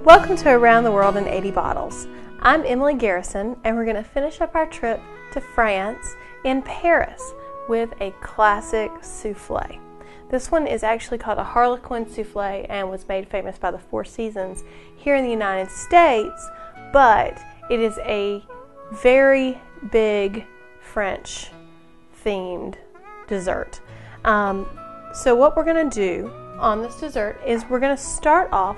Welcome to Around the World in 80 Bottles. I'm Emily Garrison, and we're going to finish up our trip to France in Paris with a classic souffle. This one is actually called a Harlequin Souffle and was made famous by the Four Seasons here in the United States, but it is a very big French themed dessert. So what we're going to do on this dessert is we're going to start off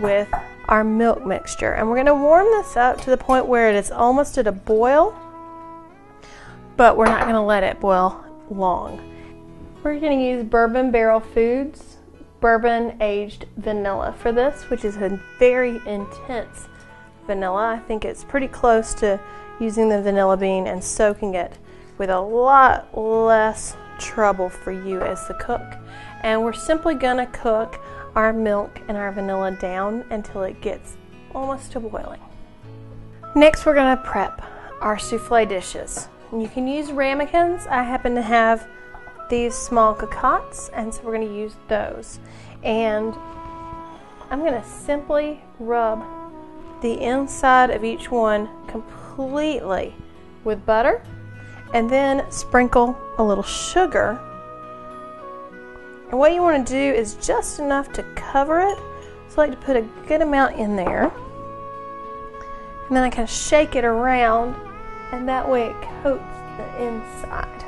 with our milk mixture, and we're going to warm this up to the point where it is almost at a boil, but we're not going to let it boil long. We're going to use Bourbon Barrel Foods bourbon aged vanilla for this, which is a very intense vanilla. I think it's pretty close to using the vanilla bean and soaking it with a lot less trouble for you as the cook. And we're simply going to cook our milk and our vanilla down until it gets almost to boiling. Next, we're going to prep our souffle dishes. And you can use ramekins. I happen to have these small cocottes, and so we're going to use those. And I'm going to simply rub the inside of each one completely with butter, and then sprinkle a little sugar. And what you want to do is just enough to cover it. So I like to put a good amount in there. And then I kind of shake it around, and that way it coats the inside.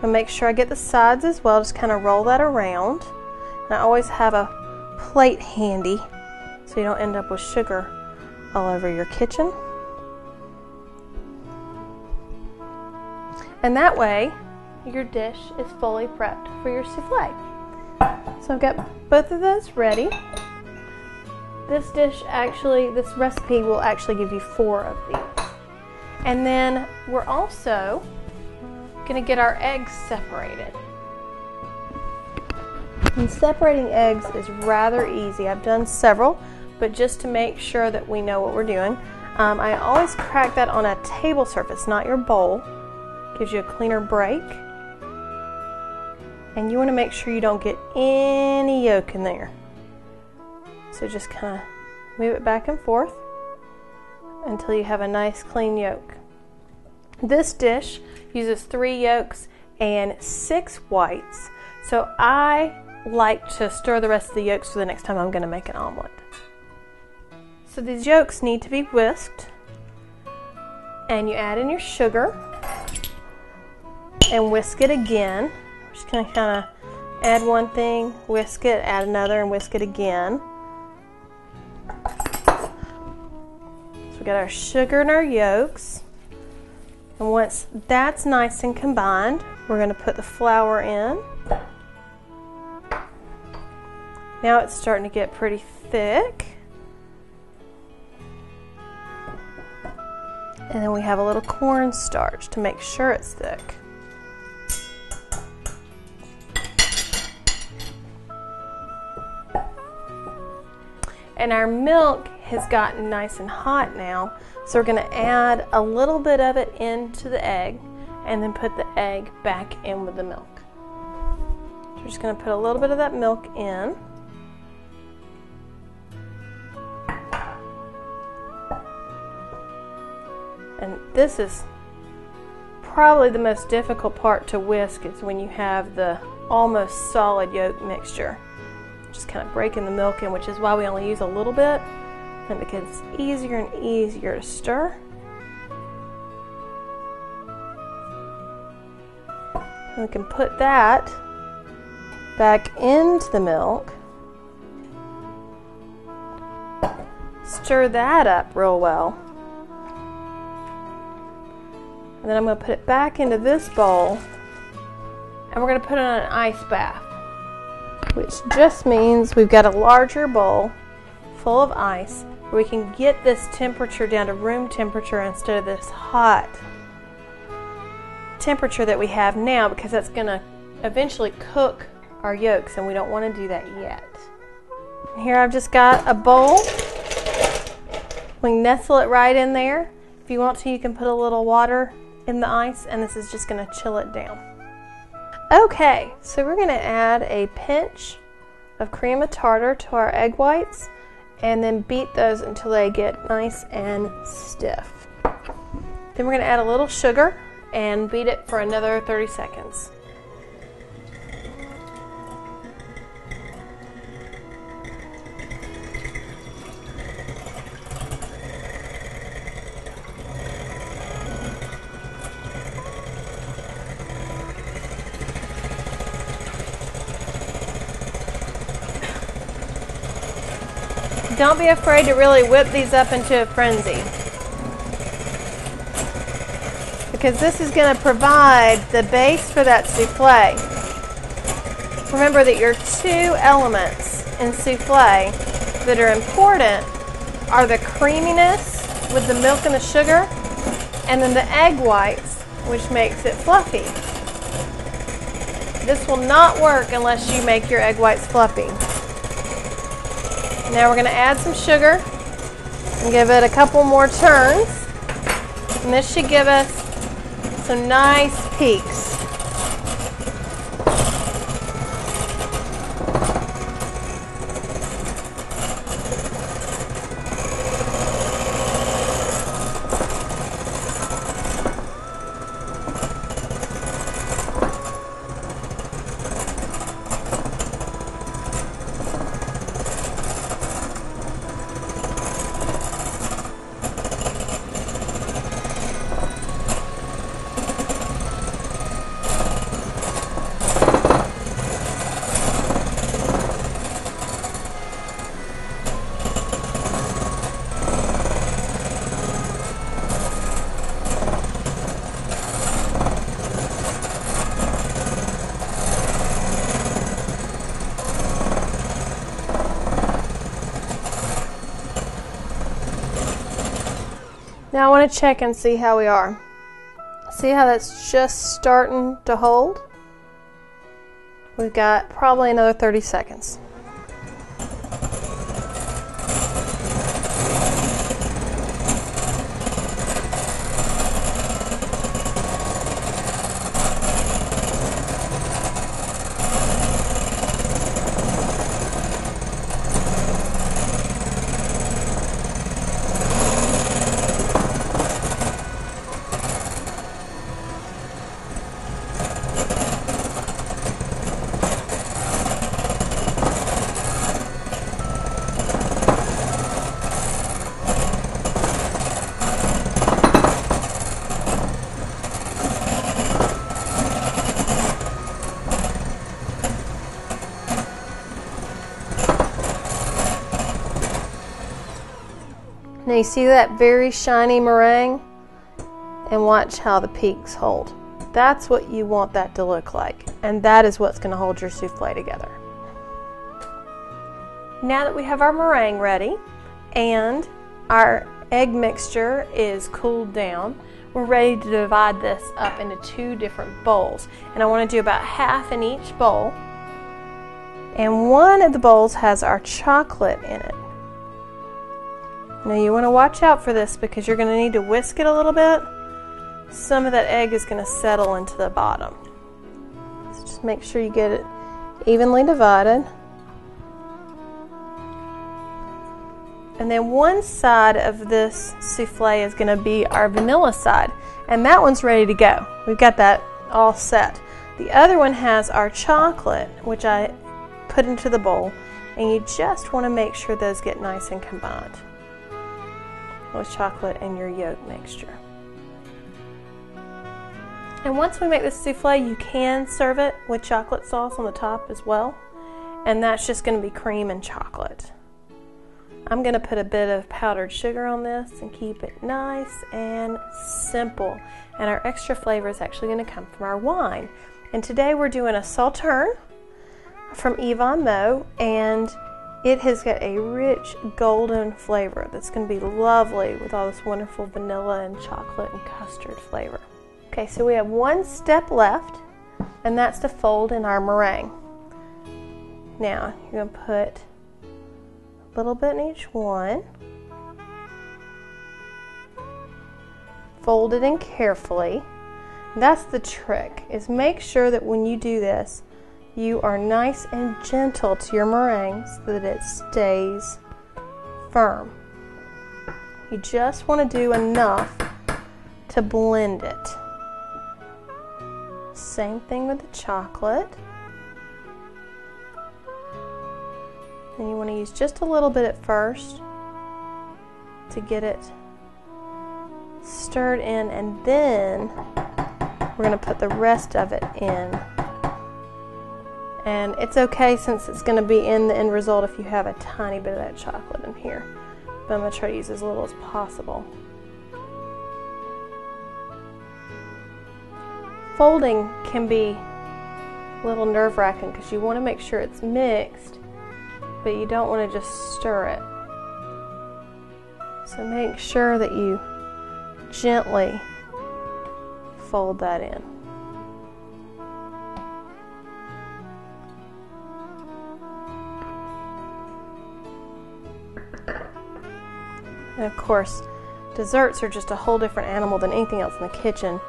And make sure I get the sides as well. Just kind of roll that around. And I always have a plate handy so you don't end up with sugar all over your kitchen. And that way your dish is fully prepped for your souffle. So I've got both of those ready. This recipe will actually give you 4 of these. And then we're also going to get our eggs separated. And separating eggs is rather easy. I've done several, but just to make sure that we know what we're doing, I always crack that on a table surface, not your bowl. Gives you a cleaner break. And you want to make sure you don't get any yolk in there. So just kind of move it back and forth until you have a nice clean yolk. This dish uses 3 yolks and 6 whites. So I like to stir the rest of the yolks for the next time I'm going to make an omelet. So these yolks need to be whisked. And you add in your sugar and whisk it again. Just going to kind of add one thing, whisk it, add another, and whisk it again. So we got our sugar and our yolks. And once that's nice and combined, we're going to put the flour in. Now it's starting to get pretty thick. And then we have a little cornstarch to make sure it's thick. And our milk has gotten nice and hot now, so we're going to add a little bit of it into the egg and then put the egg back in with the milk. So we're just going to put a little bit of that milk in. And this is probably the most difficult part to whisk, is when you have the almost solid yolk mixture. Just kind of breaking the milk in, which is why we only use a little bit, and because it's easier and easier to stir. And we can put that back into the milk, stir that up real well, and then I'm going to put it back into this bowl, and we're going to put it on an ice bath, which just means we've got a larger bowl full of ice where we can get this temperature down to room temperature instead of this hot temperature that we have now, because that's going to eventually cook our yolks, and we don't want to do that yet. And here I've just got a bowl. We can nestle it right in there. If you want to, you can put a little water in the ice, and this is just going to chill it down. Okay, so we're going to add a pinch of cream of tartar to our egg whites and then beat those until they get nice and stiff. Then we're going to add a little sugar and beat it for another 30 seconds. Don't be afraid to really whip these up into a frenzy, because this is going to provide the base for that souffle. Remember that your two elements in souffle that are important are the creaminess with the milk and the sugar, and then the egg whites, which makes it fluffy. This will not work unless you make your egg whites fluffy. Now we're going to add some sugar and give it a couple more turns, and this should give us some nice peaks. Now I want to check and see how we are. See how that's just starting to hold? We've got probably another 30 seconds. Now you see that very shiny meringue? And watch how the peaks hold. That's what you want that to look like. And that is what's going to hold your souffle together. Now that we have our meringue ready and our egg mixture is cooled down, we're ready to divide this up into two different bowls. And I want to do about half in each bowl. And one of the bowls has our chocolate in it. Now you want to watch out for this because you're going to need to whisk it a little bit. Some of that egg is going to settle into the bottom. So just make sure you get it evenly divided. And then one side of this souffle is going to be our vanilla side. And that one's ready to go. We've got that all set. The other one has our chocolate, which I put into the bowl. And you just want to make sure those get nice and combined with chocolate and your yolk mixture. And once we make this souffle, you can serve it with chocolate sauce on the top as well. And that's just going to be cream and chocolate. I'm going to put a bit of powdered sugar on this and keep it nice and simple. And our extra flavor is actually going to come from our wine. And today we're doing a Sauternes from Yvon Mau, and it has got a rich golden flavor that's going to be lovely with all this wonderful vanilla and chocolate and custard flavor. Okay, so we have one step left, and that's to fold in our meringue. Now, you're going to put a little bit in each one. Fold it in carefully. That's the trick, is make sure that when you do this, you are nice and gentle to your meringue so that it stays firm. You just want to do enough to blend it. Same thing with the chocolate. And you want to use just a little bit at first to get it stirred in, and then we're going to put the rest of it in. And it's okay, since it's going to be in the end result, if you have a tiny bit of that chocolate in here. But I'm going to try to use as little as possible. Folding can be a little nerve-wracking because you want to make sure it's mixed, but you don't want to just stir it. So make sure that you gently fold that in. And of course, desserts are just a whole different animal than anything else in the kitchen,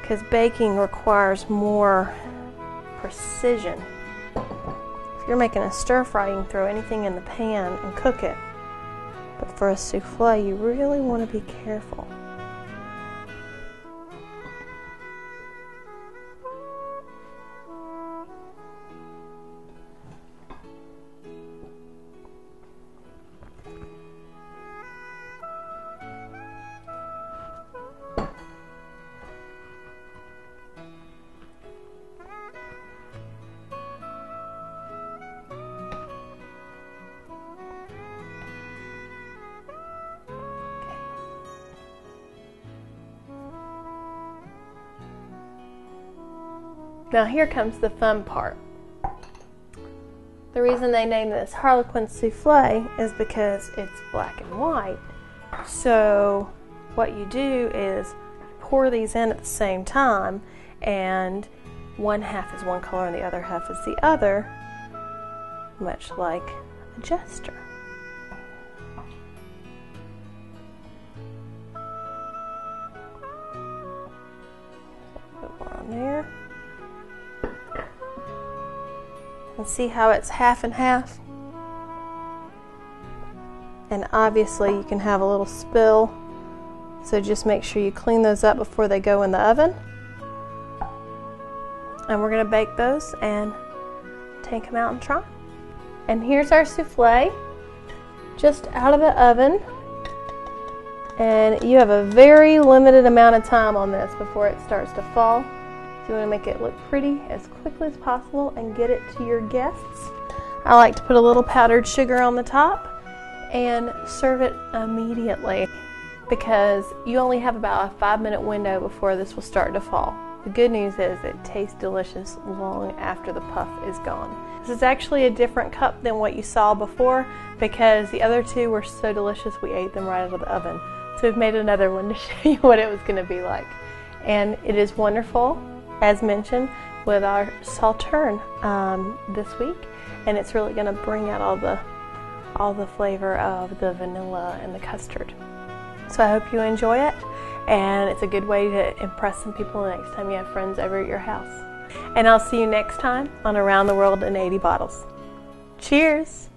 because baking requires more precision. If you're making a stir fry, you can throw anything in the pan and cook it. But for a souffle, you really want to be careful. Now here comes the fun part. The reason they named this Harlequin Souffle is because it's black and white. So what you do is pour these in at the same time, and one half is one color and the other half is the other, much like a jester. Put one on there. And see how it's half and half? And obviously you can have a little spill, so just make sure you clean those up before they go in the oven. And we're going to bake those and take them out and try. And here's our souffle, just out of the oven. And you have a very limited amount of time on this before it starts to fall. So you want to make it look pretty as quickly as possible and get it to your guests. I like to put a little powdered sugar on the top and serve it immediately, because you only have about a 5-minute window before this will start to fall. The good news is it tastes delicious long after the puff is gone. This is actually a different cup than what you saw before, because the other two were so delicious we ate them right out of the oven. So we've made another one to show you what it was going to be like. And it is wonderful, as mentioned, with our Sauternes this week, and it's really going to bring out all the flavor of the vanilla and the custard. So I hope you enjoy it, and it's a good way to impress some people the next time you have friends over at your house. And I'll see you next time on Around the World in 80 Bottles. Cheers!